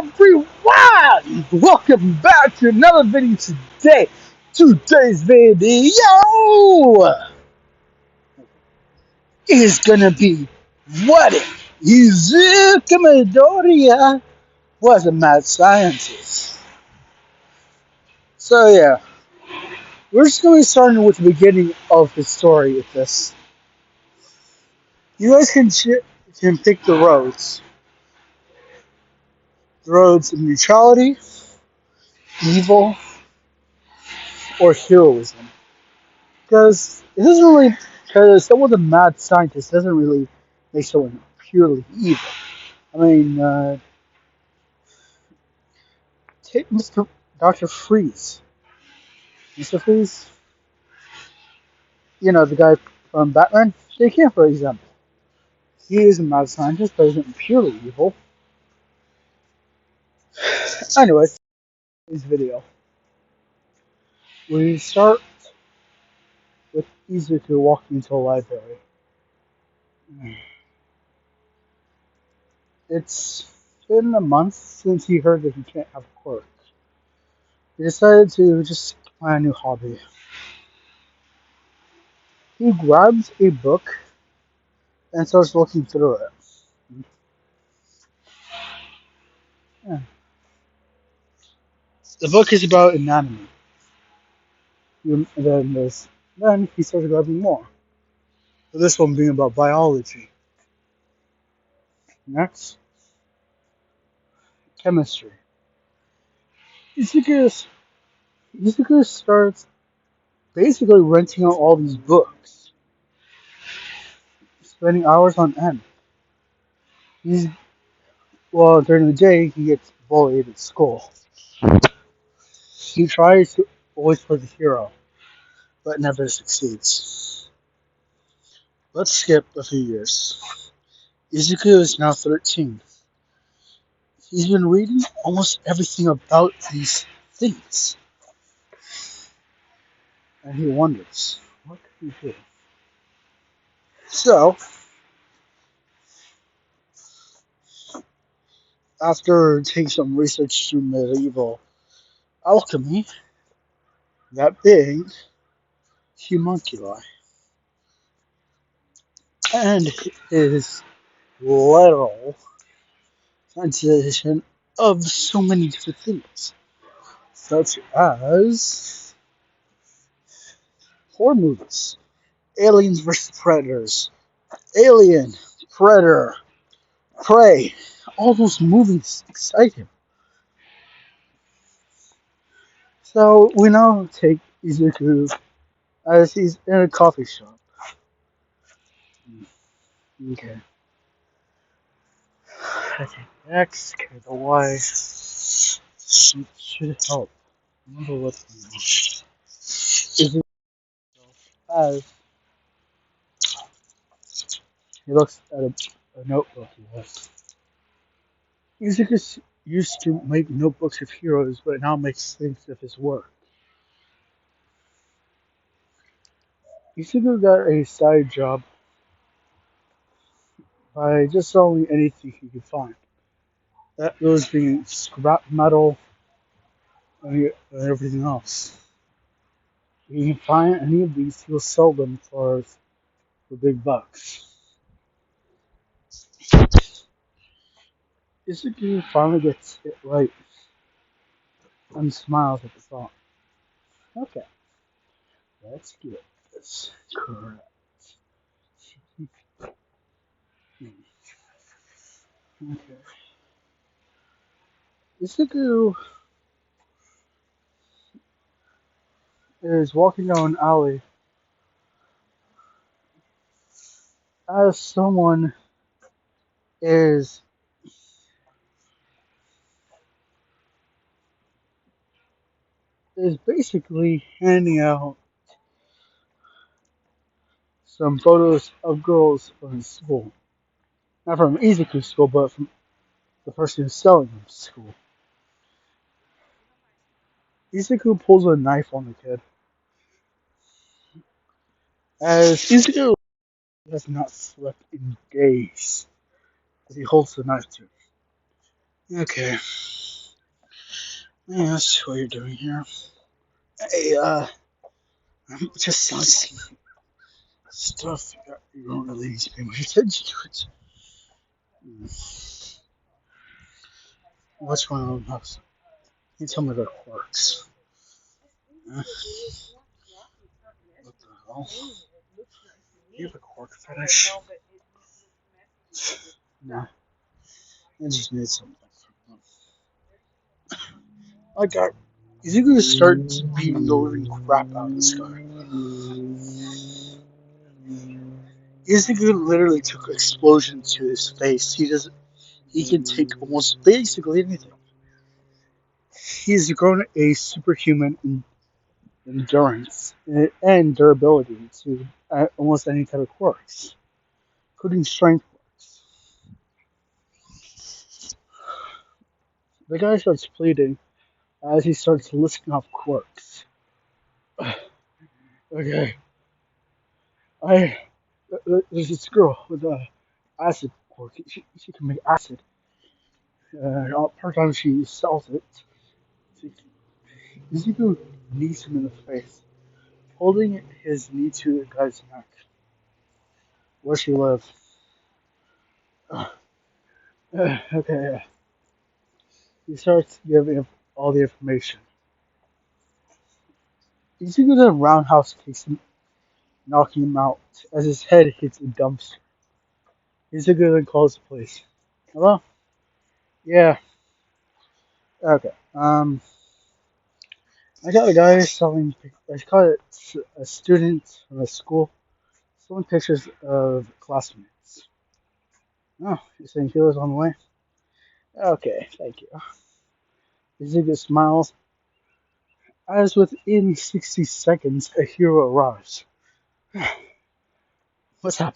everyone! Welcome back to another video today. Today's video is gonna be what if Izuku Midoriya was a mad scientist. So yeah, we're just gonna be starting with the beginning of the story with this. You guys can pick the roads of neutrality, evil, or heroism. Because it doesn't really, because someone a mad scientist doesn't really make someone purely evil. I mean, take Mr. Dr. Freeze. Mr. Freeze, you know, the guy from Batman, take him for example. He is a mad scientist, but isn't purely evil. Anyway, this video. We start with Izuku walking into a library. It's been a month since he heard that he can't have quirks. He decided to just plan a new hobby. He grabs a book and starts looking through it. Yeah. The book is about anatomy. Then he starts grabbing more. This one being about biology. Next, chemistry. Izuku Izuku starts basically renting out all these books, spending hours on end. He's during the day he gets bullied at school. He tries to always play the hero, but never succeeds. Let's skip a few years. Izuku is now 13. He's been reading almost everything about these things. And he wonders, what could he do? So, after taking some research through medieval alchemy, that big homunculi, and his literal translation of so many different things, such as horror movies, aliens vs. predators, Alien, Predator, Prey. All those movies excite him. So we now take Izuku as he's in a coffee shop. Okay. Okay. Next, okay, the Y should help. Remember what Izuku as he looks at a notebook he has. Izuku used to make notebooks of heroes, but now makes things of his work. Izuku got a side job by just selling anything he could find. That goes being scrap metal and everything else. He can find any of these, he'll sell them for big bucks. Izuku finally gets it right and smiles at the thought. Okay, let's get this correct. Okay. Izuku is walking down an alley as someone is basically handing out some photos of girls from his school. Not from Izuku's school, but from the person who's selling them to school. Izuku pulls a knife on the kid. As Izuku has not slept in days, as he holds the knife to him. Okay. Yeah, that's what you're doing here. Hey, I'm just on some stuff you don't really need to pay much attention to it. What's going on in the house? Can you tell me their quirks? What the hell? You have a quirk fetish? No, I just need something from them. I got. Is he gonna start beating the living crap out of this guy? Izuku literally took explosion to his face. He doesn't. He can take almost basically anything. He's grown a superhuman endurance and durability to almost any type of quirks, including strength quirks. The guy starts pleading as he starts listing off quirks. Okay, I there's this girl with a acid quirk. She can make acid. Per time she sells it, Izuku knees him in the face, holding his knee to the guy's neck. Where she live? Okay, he starts giving all the information. Izuku then roundhouse kicks him, knocking him out as his head hits a dumpster. Izuku then calls the police. Hello? Yeah. Okay. I got a guy selling. I caught a student from a school selling pictures of classmates. Oh, you're saying he was on the way? Okay, thank you. Izuku smiles as within 60 seconds a hero arrives. What's up?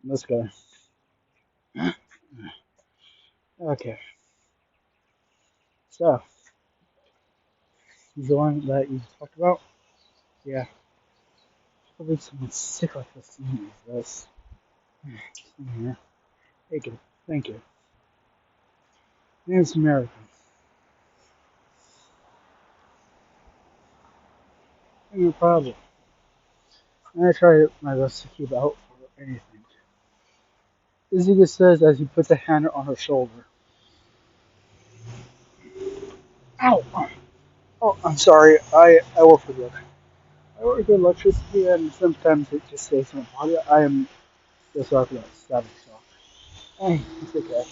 This guy. Okay, so he's the one that you talked about? Yeah. I believe someone's sick like this needs this. Yeah. Thank you. Thank you. Name's American. No problem. And I try my best to keep out for anything. Izuku says as he puts a hand on her shoulder. Ow! Oh, I'm sorry. I work for the I work with electricity and sometimes it just stays in my body. I am so sorry for that stabbing shock. Hey, it's okay.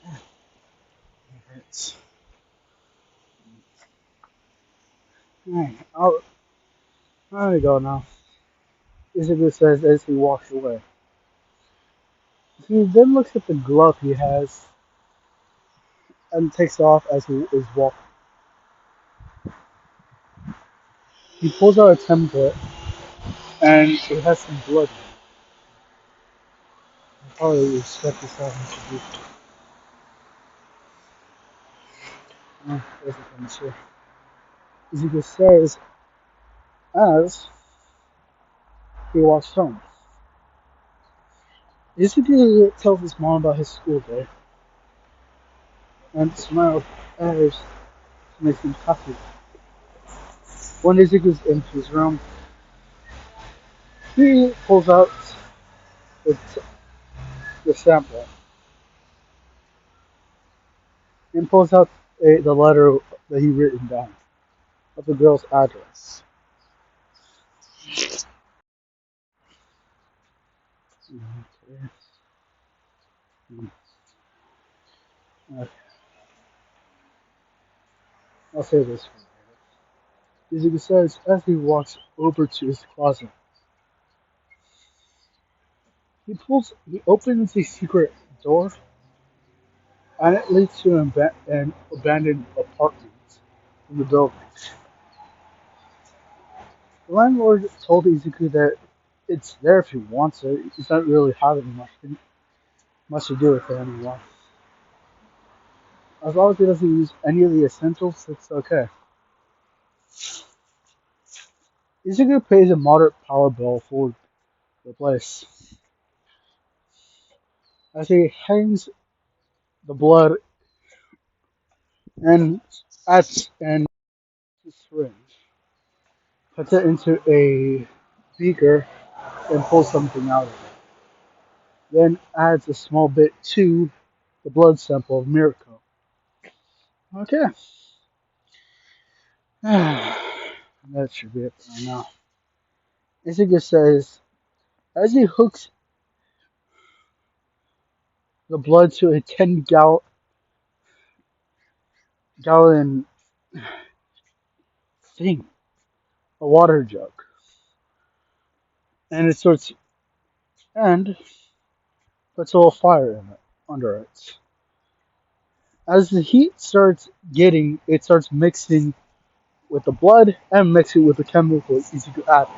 It hurts. Hey, I'm gonna go now. Izuku says as he walks away. He then looks at the glove he has and takes off as he is walking. He pulls out a template and it has some blood. I probably expect this happen to be. Oh, there's a chemistry. Izuku says as he walks home. Izuku tells his mom about his school day and smiles as she makes him coffee. When Izuku's in his room, he pulls out the, the sample and pulls out the letter that he written down of the girl's address. Okay. Okay. I'll say this for later. Izuku says as he walks over to his closet, he opens a secret door and it leads to an abandoned apartment in the building. The landlord told Izuku that it's there if he wants it. He doesn't really have much to do with it anymore. As long as he doesn't use any of the essentials, it's okay. Izuku pays a moderate power bill for the place. As he hangs the blood and adds and syringe, puts it into a beaker, and pulls something out of it. Then adds a small bit to the blood sample of Miracle. Okay, that should be it for now. Izuku says, as he hooks the blood to a 10-gallon thing, a water jug, and it starts and puts a little fire in it under it. As the heat starts getting, it starts mixing with the blood and mixing with the chemical Izuku added.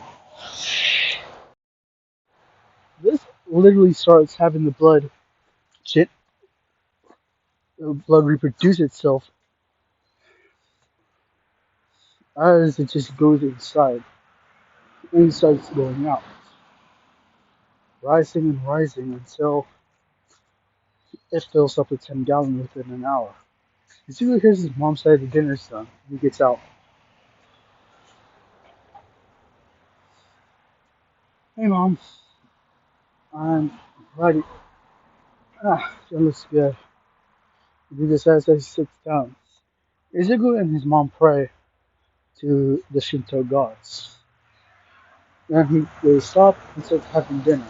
This literally starts having the blood reproduce itself as it just goes inside and starts going out, rising and rising until it fills up with 10 gallons within an hour. Izuku hears his mom say the dinner's done. He gets out. Hey mom, I'm ready. That looks good. Izuku says as he sits down. Izuku and his mom pray to the Shinto gods. Then they stop and start having dinner.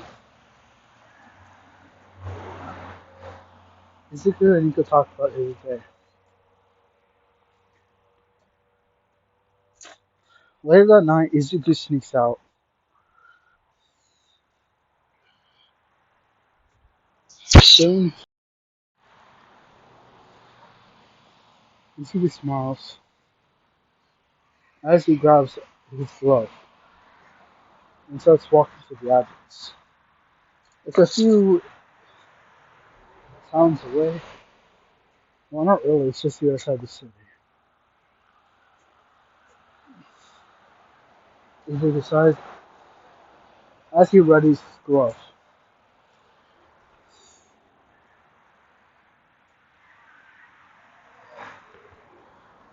Izuku and Nico talk about every day. Later that night, Izuku sneaks out. Soon, Izuku smiles as he grabs his glove and starts walking to the address. It's a few towns away. Well, not really, it's just the other side of the city. Izuku decides as he readies his glove.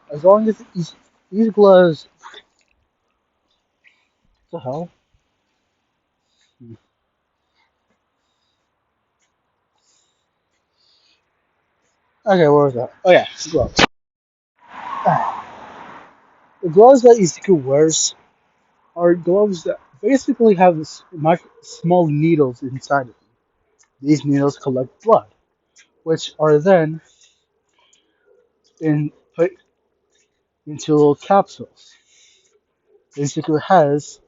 As long as these gloves. What the hell? Okay, where was that? Oh yeah, gloves. The gloves that Izuku wears are gloves that basically have small needles inside of them. These needles collect blood, which are then put into little capsules. Izuku has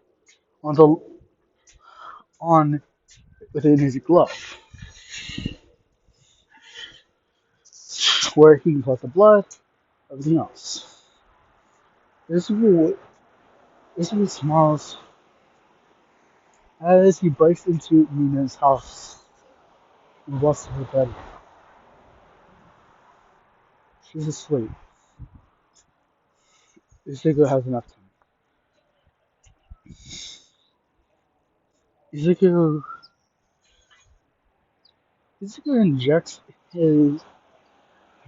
on the on within his glove, where he can collect the blood, everything else. Izuku, Izuku smiles as he breaks into Mina's house and walks to her bed. She's asleep. Izuku has enough time. Izuku Izuku his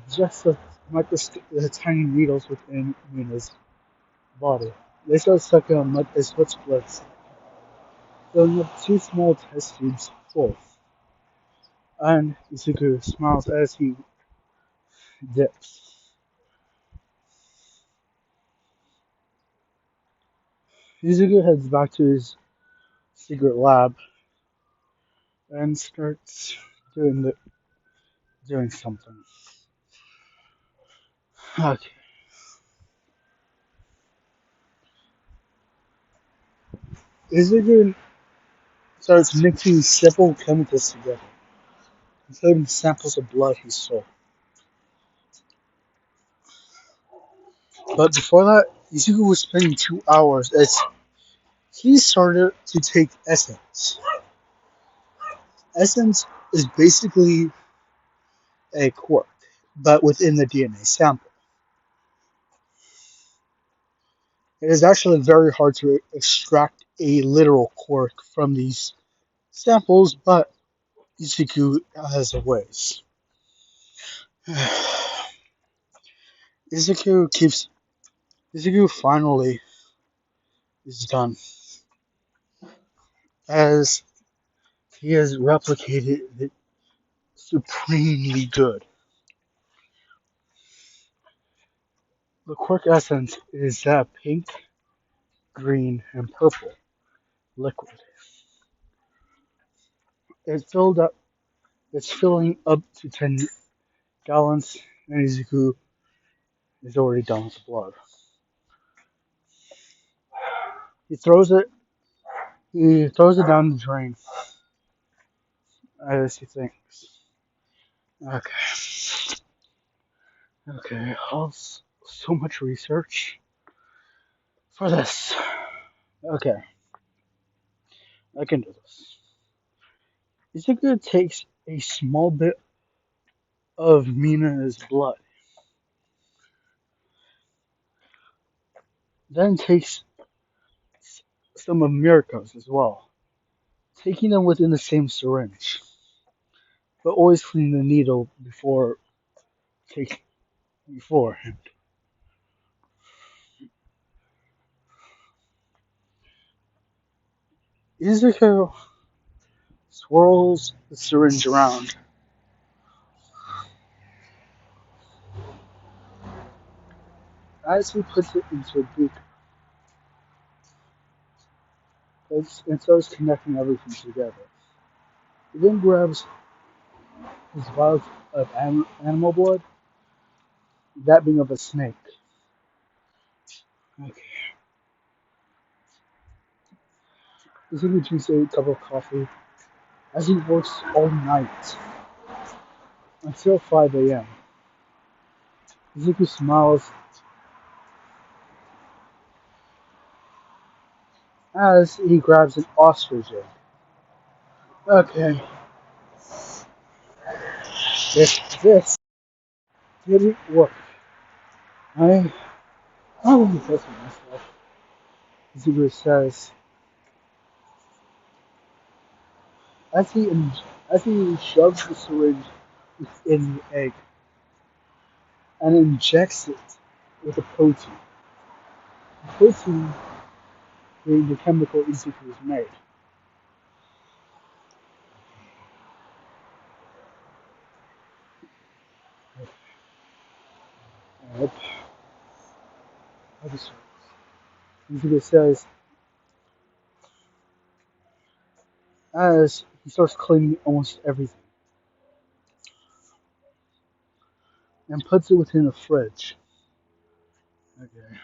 injects the tiny needles within Mina's body. They start sucking on as much blood, filling up two small test tubes full. And Izuku smiles as he dips. Izuku heads back to his secret lab and starts doing something. Okay. Izuku starts mixing several chemicals together, including samples of blood he stole. But before that, Izuku was spending 2 hours as he started to take essence. Essence is basically a quark, but within the DNA sample. It is actually very hard to extract a literal quark from these samples, but Izuku has a ways. Izuku keeps Izuku finally is done as he has replicated it supremely good. The quirk essence is that pink, green, and purple liquid. It filled up. It's filling up to 10 gallons, and Izuku is already done with the blood. He throws it. He throws it down the drain as he thinks. Okay, okay. So much research for this. Okay, I can do this. Izuku takes a small bit of Mina's blood, then takes some of Mirko's as well, taking them within the same syringe, but always cleaning the needle take beforehand. Izuku swirls the syringe around as he puts it into a beaker and starts connecting everything together. He then grabs his vial of animal blood, that being of a snake. Okay. Izuku drinks a cup of coffee as he works all night until 5 a.m. Izuku smiles as he grabs an ostrich egg. Okay, if this didn't work, I will be pissed with myself. Izuku says as as he shoves the syringe within the egg and injects it with a protein. The protein being the chemical Izuku has made. Yep. Izuku says as he starts cleaning almost everything and puts it within the fridge. Okay.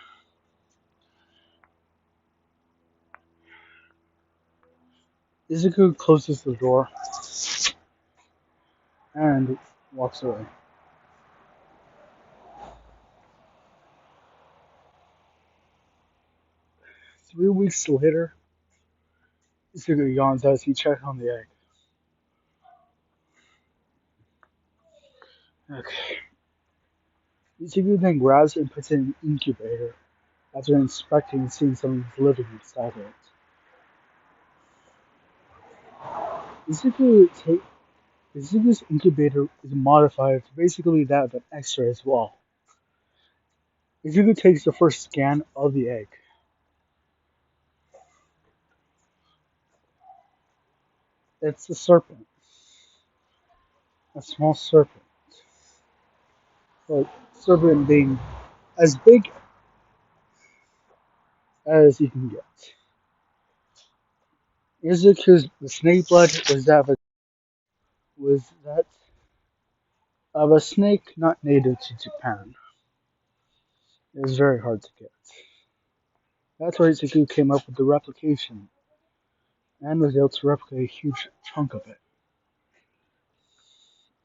Izuku closes the door and walks away. 3 weeks later, Izuku yawns as he checks on the egg. Okay. Izuku then grabs and puts it in an incubator after inspecting and seeing something living inside it. Izuku ta- Izuku's incubator is modified to basically that of an X-ray as well. Izuku takes the first scan of the egg. It's a serpent, a small serpent, but serpent being as big as you can get. Izuku's the snake blood was that of a snake not native to Japan. It was very hard to get. That's why Izuku came up with the replication and was able to replicate a huge chunk of it.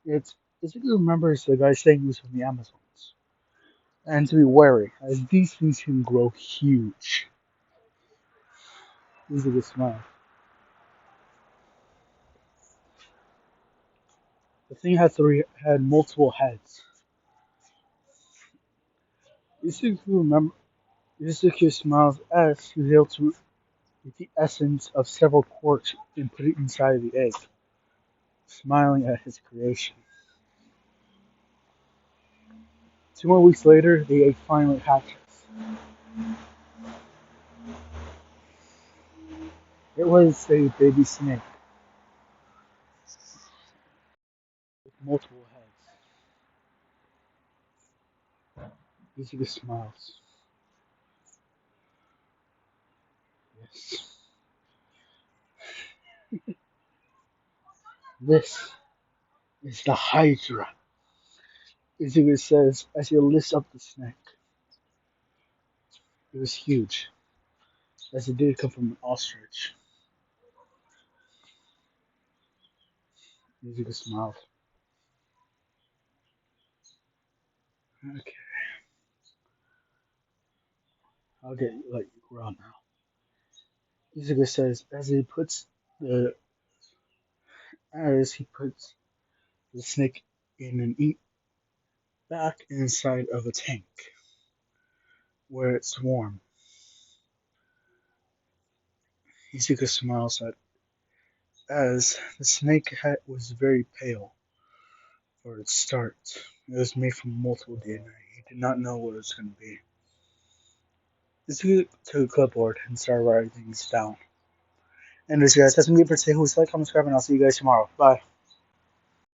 It's Izuku remembers the guy saying he was from the Amazons. And to be wary, as these things can grow huge. Izuku smiled. The thing had multiple heads. Izuku remember Izuku smiles as he was able to get the essence of several quarks and put it inside of the egg, smiling at his creation. 2 more weeks later, the egg finally hatches. It was a baby snake with multiple heads. Ichigo smiles. Yes. This is the Hydra, Ichigo says as he lifts up the snake. It was huge, as it did come from an ostrich. Ichigo smiled. Okay, I'll get you let you grow now. Ichigo says the as he puts the snake in an eat back inside of a tank where it's warm. Ichigo smiles at as the snake was very pale for its start. It was made from multiple DNA. He did not know what it was going to be. Ichigo took a clipboard and started writing things down. And this guys, that's me for today. Who's like, comment, subscribe, and I'll see you guys tomorrow. Bye.